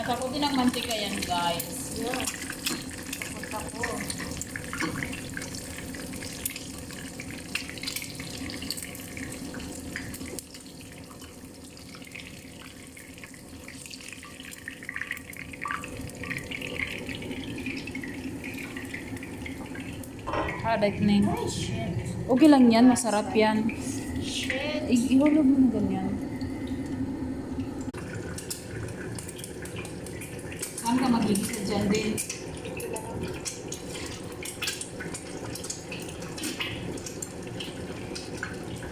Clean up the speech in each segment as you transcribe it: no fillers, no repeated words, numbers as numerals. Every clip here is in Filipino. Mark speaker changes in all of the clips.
Speaker 1: Ako din ang mantika yan, guys.
Speaker 2: Yeah. Papunta ko.
Speaker 1: Hadak na yun.
Speaker 2: Ay, shit.
Speaker 1: Okay lang yan, masarap yan.
Speaker 2: Shit.
Speaker 1: Ihulog mo na ganyan. Saan ka magigisa dyan din?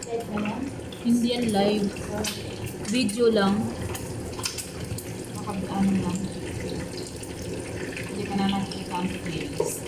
Speaker 2: Live ba yan?
Speaker 1: Hindi yan live. Video lang. Ano lang. Hindi ka na nakikita ang playlist.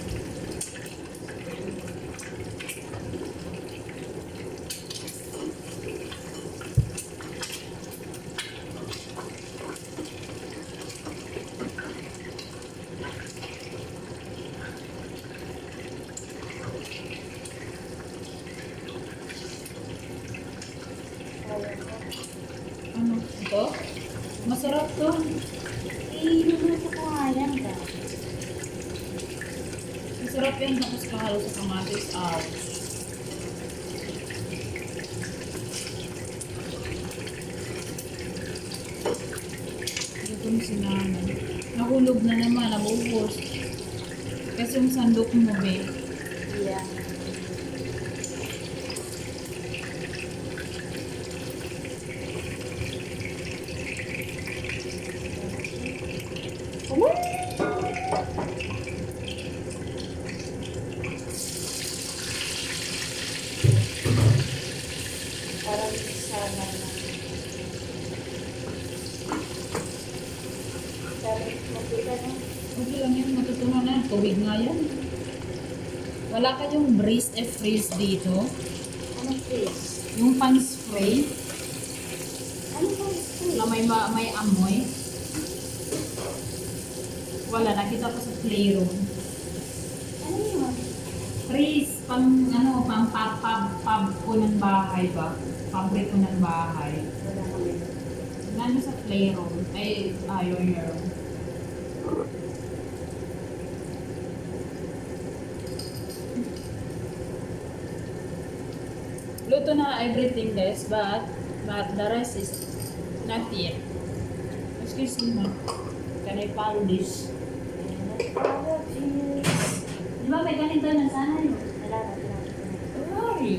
Speaker 1: Ano? Ito? Masarap to.
Speaker 2: Inunuto ko nga yan, guys.
Speaker 1: Masarap yan tapos kahalo sa kamatis. Ouch. Gutom si nanay. Nahulog na naman. Nabuhos. Kasi yung sandok mo, be.
Speaker 2: Yeah. Parang sana na. Sabi mo kita na.
Speaker 1: Okay lang yan. Matutunan na. Tubig nga yan. Wala kayong breeze and freeze dito.
Speaker 2: Anong face?
Speaker 1: Yung pan spray
Speaker 2: Ano ba face?
Speaker 1: na may amoy. Wala. Nakita ko sa playroom.
Speaker 2: Ano yun?
Speaker 1: Freeze. Pang pab ko ng bahay ba? Pabriko ng bahay.
Speaker 2: Wala kami.
Speaker 1: Nano sa playroom. Ay, ayaw niyo. Luto na everything guys, but the rest is not yet. Excuse me ma. Can I pound this?
Speaker 2: Oh, jeez.
Speaker 1: Di ba may ganito na sana yun?
Speaker 2: Wala na.
Speaker 1: Sorry.